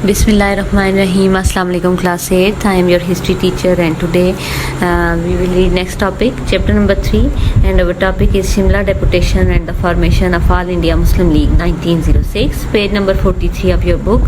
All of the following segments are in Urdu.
Bismillahirrahmanirrahim. Assalamu alaikum class 8th. I am your history teacher and today we will read next topic, chapter number 3, and our topic is Simla Deputation and the formation of All India Muslim League 1906, page number 43 of your book.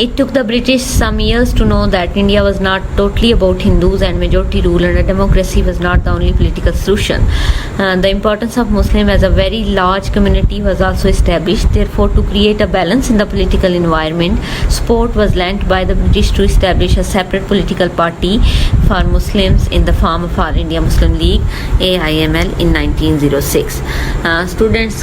It took the British some years to know that India was not totally about Hindus and majority rule, and a democracy was not the only political solution. The importance of Muslim as a very large community was also established. Therefore, to create a balance in the political environment, support was lent by the British to establish a separate political party for Muslims in the form of All India Muslim League (AIML) in 1906. Students,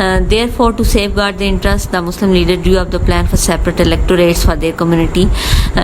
Therefore, to safeguard the interests, the Muslim leader drew up the plan for separate electorates for their community.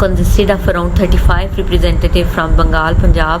consisted of around 35 representatives from Bengal, Punjab,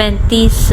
35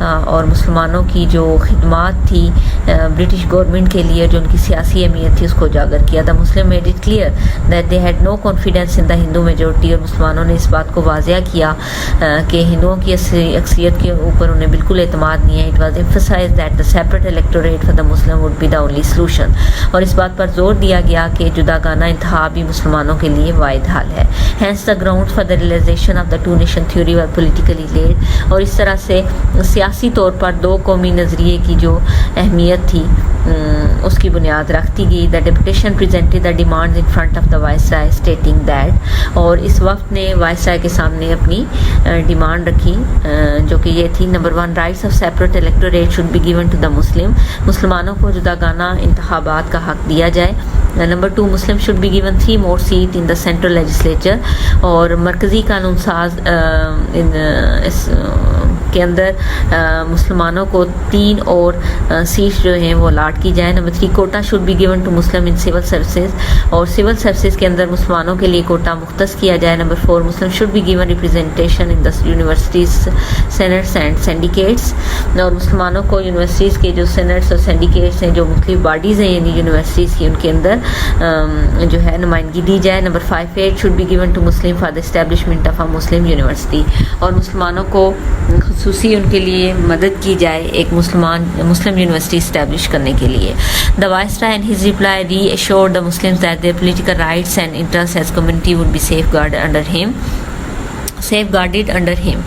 اور مسلمانوں کی جو خدمات تھی برٹش گورنمنٹ کے لیے، جو ان کی سیاسی اہمیت تھی، اس کو اجاگر کیا. The Muslim made it clear that they had no confidence in the Hindu majority. اور مسلمانوں نے اس بات کو واضح کیا کہ ہندوؤں کی اکثریت کے اوپر انہیں بالکل اعتماد نہیں ہے. It was emphasized that the separate electorate for the Muslim would be the only solution. اور اس بات پر زور دیا گیا کہ جداگانہ انتخاب ہی مسلمانوں کے لیے واحد حل ہے. Hence the ground for the realization of the two nation theory was politically laid. اور اس طرح سے سیاسی طور پر دو قومی نظریے کی جو اہمیت تھی اس کی بنیاد رکھتی گئی. The deputation presented the demands in front of the viceroy stating that. اور اس وقت نے وائس رائے کے سامنے اپنی ڈیمانڈ رکھی جو کہ یہ تھی: number 1، rights of separate electorate should be given to the Muslim. مسلمانوں کو جداگانہ انتخابات کا حق دیا جائے. Number 2، Muslim should be given 3 more seat in the central legislature. اور مرکزی قانون ساز کے اندر مسلمانوں کو 3 اور سیٹ جو ہیں وہ الاٹ کی جائے. Number 3، quota should be given to Muslim in civil services. اور سول سروسز کے اندر مسلمانوں کے لیے کوٹا مختص کیا جائے. Number 4، Muslim should be given representation in the universities senates and syndicates. اور مسلمانوں کو یونیورسٹیز کے جو سینٹس اور سینڈیکیٹس ہیں، جو مختلف باڈیز ہیں یعنی یونیورسٹیز کی، ان کے اندر جو ہے نمائندگی دی جائے. Number 5، should be given to Muslim for the establishment of a Muslim university. اور مسلمانوں کو خصوصی ان کے لیے مدد کی جائے ایک مسلم یونیورسٹی اسٹیبلش کرنے کے لیے. The viceroy in his reply reassured the Muslims that their political rights and interest as community would be safeguarded under him.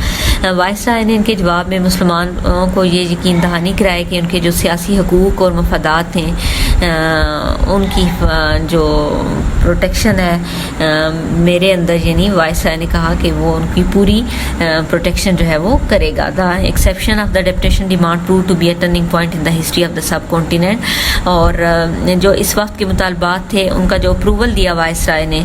Viceroy نے ان کے جواب میں مسلمانوں کو یہ یقین دہانی کرایا کہ ان کے جو سیاسی حقوق اور مفادات ہیں ان کی جو پروٹیکشن ہے میرے اندر، یعنی وائس رائے نے کہا کہ وہ ان کی پوری پروٹیکشن جو ہے وہ کرے گا. The exception of the deputation demand prove to be a turning point in the history of the subcontinent. اور جو اس وقت کے مطالبات تھے ان کا جو اپروول دیا وائس رائے نے،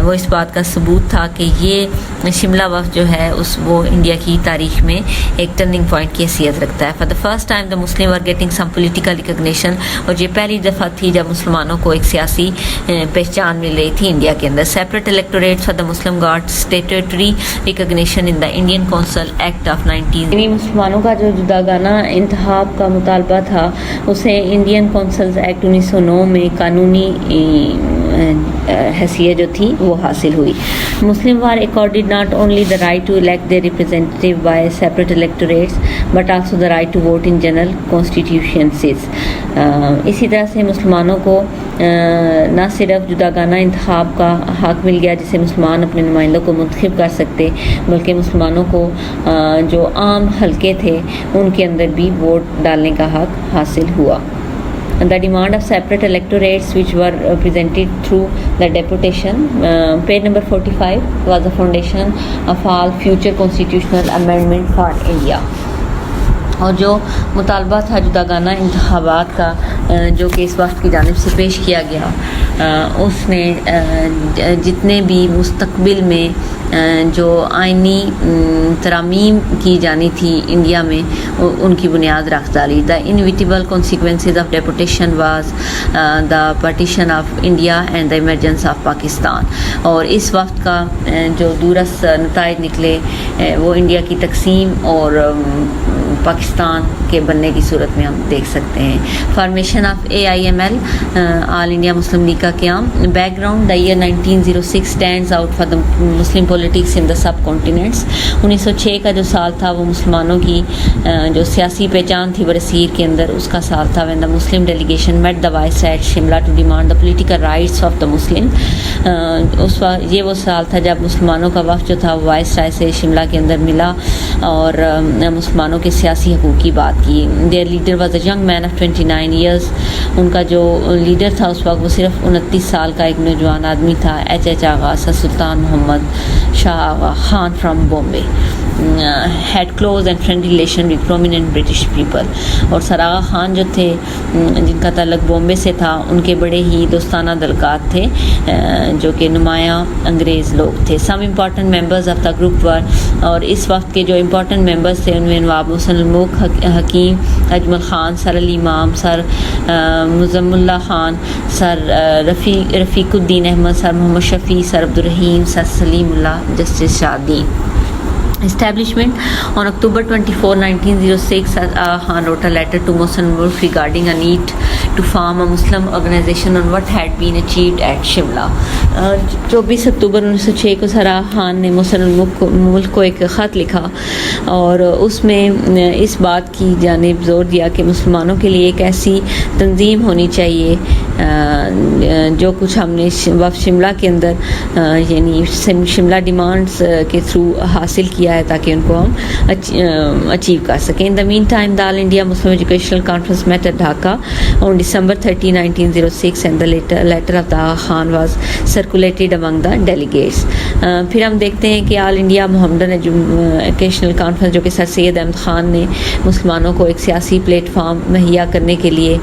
وہ اس بات کا ثبوت تھا کہ یہ شملہ وفد جو ہے وہ انڈیا کی تاریخ میں ایک ٹرننگ پوائنٹ کی حیثیت رکھتا ہے. For the first time the Muslim are getting some political recognition. اور یہ پہلی دفعہ تھی جب مسلمانوں کو ایک سیاسی پہچان مل رہی تھی انڈیا کے اندر. Separate electorate for the Muslim got statutory recognition in the Indian council act of 19. مسلمانوں کا جو جداگانہ انتخاب کا مطالبہ تھا اسے انڈین کونسلز ایکٹ 1909 میں قانونی حیثیت جو تھی وہ حاصل ہوئی. مسلم وار accorded not only the right to elect their representative by separate electorates but also the right to vote in general constituencies. اسی طرح سے مسلمانوں کو نہ صرف جداگانہ انتخاب کا حق مل گیا جسے مسلمان اپنے نمائندوں کو منتخب کر سکتے، بلکہ مسلمانوں کو جو عام حلقے تھے ان کے اندر بھی ووٹ ڈالنے کا حق حاصل ہوا. The demand of separate electorates which were presented through the deputation, page number 45, was the foundation of all future constitutional amendment for India. اور جو مطالبہ تھا جداگانہ انتخابات کا جو کہ اس وقت کی جانب سے پیش کیا گیا، اس نے جتنے بھی مستقبل میں جو آئینی ترامیم کی جانی تھی انڈیا میں ان کی بنیاد رکھ ڈالی. The inevitable consequences of deputation was the partition of India and the emergence of Pakistan. اور اس وقت کا جو دورس نتائج نکلے وہ انڈیا کی تقسیم اور پاکستان کے بننے کی صورت میں ہم دیکھ سکتے ہیں. Formation of AIML All India Muslim League کا قیام. Background: the year 1906 stands out for the Muslim politics in the subcontinents. 1906 کا جو سال تھا وہ مسلمانوں کی جو سیاسی پہچان تھی برصغیر کے اندر اس کا سال تھا. When the Muslim delegation met the vice at Shimla to demand the political rights of the Muslim. اس وقت یہ وہ سال تھا جب مسلمانوں کا وفد جو تھا وہ وائس رائے سے شملہ کے اندر ملا اور مسلمانوں کے سیاسی حقوق کی بات کی. Their leader was a young man of 29 years. ان کا جو لیڈر تھا اس وقت وہ صرف 29 سال کا ایک نوجوان آدمی تھا. H Agha sir Sultan Muhammad Shah Agha Khan from Bombay had close and friendly relation with prominent British people. اور سر آغا خان جو تھے جن کا تعلق بامبے سے تھا ان کے بڑے ہی دوستانہ تعلقات تھے جو کہ نمایاں انگریز لوگ تھے. Some important members of the group were. اور اس وقت کے جو امپورٹنٹ ممبرز تھے ان میں نواب حسن الملک حکیم اجمل خان، سر علی امام، سر مزم اللہ خان، سر رفیق الدین احمد، سر محمد شفیع، سر عبدالرحیم، سر سلیم اللہ، justice Shah Uddin. establishment. On October 24, 1906, Khan wrote a letter to Mohsen Mulk regarding a need to form a Muslim organization on what had been achieved at Shimla. 24 اکتوبر 1906 کو سرا خان نے محسن ملک کو ایک خط لکھا اور اس میں اس بات کی جانب زور دیا کہ مسلمانوں کے لیے ایک ایسی تنظیم ہونی چاہیے جو کچھ ہم نے وفد شملہ کے اندر یعنی شملہ ڈیمانڈز کے تھرو حاصل کیا ہے تاکہ ان کو ہم اچیو کر سکیں. In the mean time the all India Muslim educational conference met at Dhaka on December 30, 1906 and the letter of the Khan was circulated among the delegates. پھر ہم دیکھتے ہیں کہ آل انڈیا محمدن ایجوکیشنل کانفرنس جو کہ سر سید احمد خان نے مسلمانوں کو ایک سیاسی پلیٹ فارم مہیا کرنے کے لیے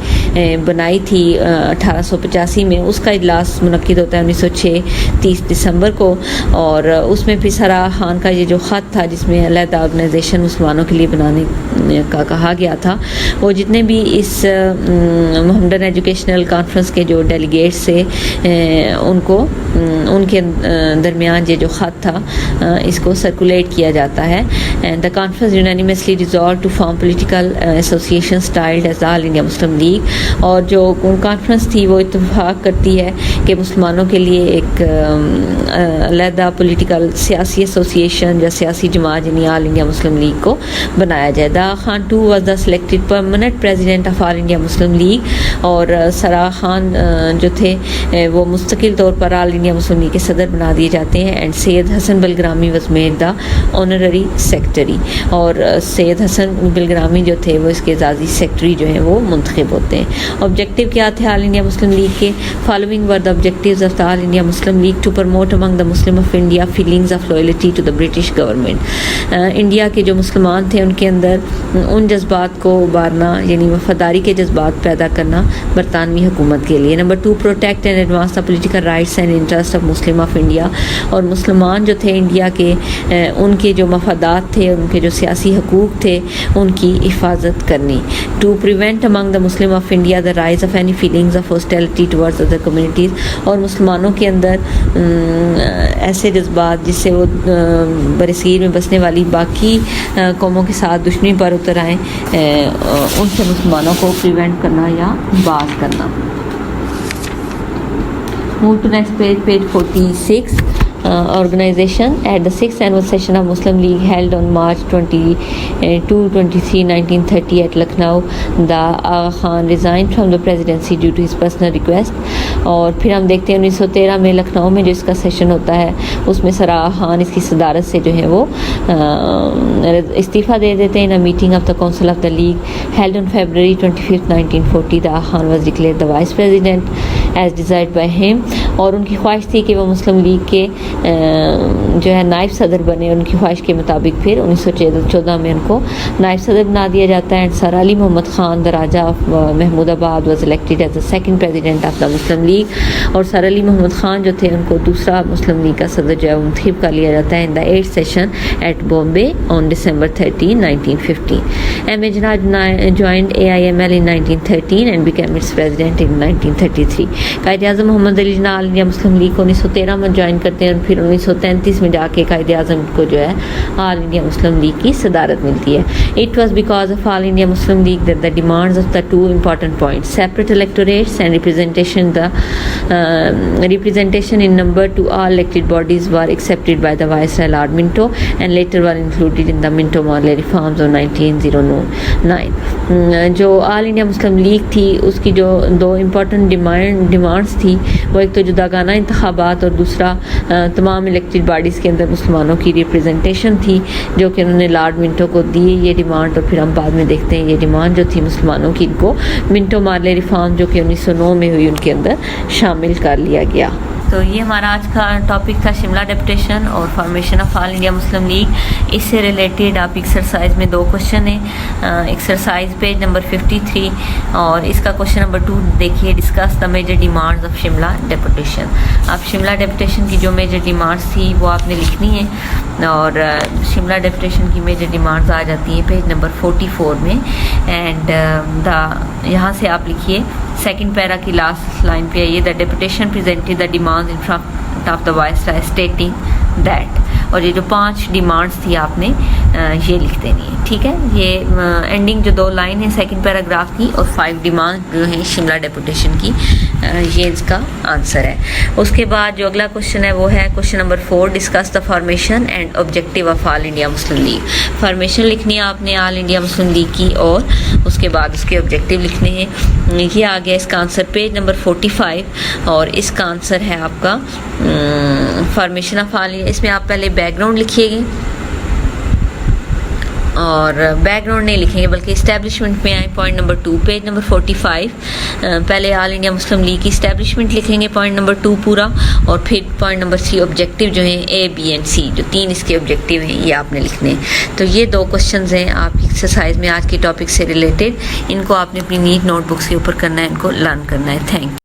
بنائی تھی 1885 میں، اس کا اجلاس منعقد ہوتا ہے 1906 30 دسمبر کو. اور اس میں پھر سرا خان کا یہ جو خط تھا جس میں علیحدہ آرگنائزیشن مسلمانوں کے لیے بنانے کا کہا گیا تھا، وہ جتنے بھی اس محمدن ایجوکیشنل کانفرنس کے جو ڈیلیگیٹس تھے ان کے درمیان یہ جو خط تھا اس کو سرکولیٹ کیا جاتا ہے. The conference unanimously resolve to form political association styled as all India Muslim league. اور جو کانفرنس تھی وہ اتفاق کرتی ہے کہ مسلمانوں کے لیے ایک علیحدہ پولیٹیکل سیاسی ایسوسیشن یا سیاسی جماعت یعنی آل انڈیا مسلم لیگ کو بنایا جائے. The Khan two was the selected permanent president of all India Muslim league. اور سرا خان جو تھے وہ مستقل طور پر آل انڈیا مسلم لیگ کے صدر بنا دیے جاتے ہیں. And Syed Hasan Bilgrami was made the honorary secretary. اور سید حسن بلگرامی جو تھے وہ اس کے اعزازی سیکرٹری جو ہیں وہ منتخب ہوتے ہیں. آبجیکٹیو کیا تھے آل انڈیا مسلم لیگ کے؟ Following were the objectives of the all India Muslim League to promote among the Muslim of India feelings of loyalty to the British government. India کے جو مسلمان تھے ان کے اندر ان جذبات کو ابارنا یعنی وفاداری کے جذبات پیدا کرنا برطانوی حکومت کے لیے. Number 2 protect and advance the political rights and interest of Muslim of India. اور مسلمان جو تھے انڈیا کے ان کے جو مفادات تھے ان کے جو سیاسی حقوق تھے ان کی حفاظت کرنی. To prevent among the Muslim of India the rise of any feelings of hostility towards other communities. اور مسلمانوں کے اندر ایسے جذبات جس سے وہ برصغیر میں بسنے والی باقی قوموں کے ساتھ دشمنی پر اتر آئیں ان سے مسلمانوں کو پریونٹ کرنا یا باز کرنا. Move to next page, page 46. Organization at the 6th annual session of Muslim League held on March 22-23, 1930 at Lucknow, the Aga Khan resigned from the presidency due to his personal request. اور پھر ہم دیکھتے ہیں 1913 میں لکھنؤ میں جو اس کا سیشن ہوتا ہے اس میں سر آغا خان اس کی صدارت سے جو ہے وہ استعفیٰ دے دیتے ہیں. In meeting of the council of the league held on February 25, 1940, the Aga Khan was declared the vice president as desired by him. اور ان کی خواہش تھی کہ وہ مسلم لیگ کے جو ہے نائب صدر بنے. ان کی خواہش کے مطابق پھر 1914 میں ان کو نائب صدر بنا دیا جاتا ہے. سر علی محمد خان دا راجہ آف محمود آباد was elected as the second president of the Muslim league. اور سر علی محمد خان جو تھے ان کو دوسرا مسلم لیگ کا صدر جو ہے منتخب کر لیا جاتا ہے in the 8th session at Bombay on December 13, 1915. M A Jinnah joined AIML in 1913 and became its president in 1933. Quaid Azam Muhammad Ali Jinnah all India Muslim league کو 1913 میں جوائن کرتے ہیں اور پھر 1933 میں جا کے قائد اعظم کو جو ہے آل انڈیا مسلم لیگ کی صدارت ملتی ہے. It was because of All India Muslim League that the demands of the two important points, separate electorates and representation in number to all elected bodies, were accepted by the Viceroy Lord Minto and later were included in the Minto-Morley reforms of 1909. جو آل انڈیا مسلم لیگ تھی اس کی جو دو امپورٹنٹ ڈیمانڈس تھی وہ ایک تو جداگانہ انتخابات اور دوسرا تمام الیکٹڈ باڈیز کے اندر مسلمانوں کی ریپریزنٹیشن تھی جو کہ انہوں نے لارڈ منٹو کو دی یہ ڈیمانڈ. اور پھر ہم بعد میں دیکھتے ہیں یہ ڈیمانڈ جو تھی مسلمانوں کی ان کو منٹو مارلے ریفارم جو کہ 1909 میں ہوئی ان کے اندر شامل کر لیا گیا. تو یہ ہمارا آج کا ٹاپک تھا شملہ ڈیپوٹیشن اور formation of all India Muslim league. اس سے ریلیٹڈ آپ ایکسرسائز میں 2 کوشچن ہیں. ایکسرسائز پیج نمبر 53 اور اس کا کوشچن نمبر 2 دیکھیے. Discuss the major demands of Shimla deputation. آپ شملہ ڈیپوٹیشن کی جو میجر ڈیمانڈس تھی وہ آپ نے لکھنی ہے اور شملہ ڈیپوٹیشن کی میجر ڈیمانڈز آ جاتی ہیں پیج نمبر 44 میں. اینڈ یہاں سے آپ لکھیے سیکنڈ پیرا کی لاسٹ لائن پہ آئیے. The deputation presented the demands in front of the viceroy stating that. اور یہ جو 5 ڈیمانڈس تھی آپ نے یہ لکھ دینی ہے. ٹھیک ہے, یہ اینڈنگ جو 2 لائن ہے سیکنڈ پیراگراف کی اور 5 ڈیمانڈ جو ہیں شملہ ڈیپوٹیشن کی, یہ اس کا آنسر ہے. اس کے بعد جو اگلا کوشچن ہے وہ ہے question number 4, discuss the formation and objective of all India Muslim League. Formation لکھنی ہے آپ نے آل انڈیا مسلم لیگ کی, اور اس کے بعد اس کے آبجیکٹیو لکھنے ہیں. یہ آ گیا اس کا آنسر پیج نمبر 45, اور اس کا آنسر ہے آپ کا فارمیشن آف آل انڈیا. اس میں آپ پہلے بیک گراؤنڈ لکھیے گے, اور بیک گراؤنڈ نہیں لکھیں گے بلکہ اسٹیبلشمنٹ میں آئیں. پوائنٹ نمبر 2 پیج نمبر 45, پہلے آل انڈیا مسلم لیگ کی اسٹیبلشمنٹ لکھیں گے پوائنٹ نمبر 2 پورا, اور پھر پوائنٹ نمبر 3 آبجیکٹیو جو ہیں A, B اینڈ C, جو 3 اس کے آبجیکٹیو ہیں یہ آپ نے لکھنے ہیں. تو یہ 2 کوشچنز ہیں آپ کی ایکسرسائز میں آج کے ٹاپک سے ریلیٹڈ. ان کو آپ نے اپنی نیٹ نوٹ بکس کے اوپر کرنا ہے, ان کو لرن کرنا ہے. Thank you.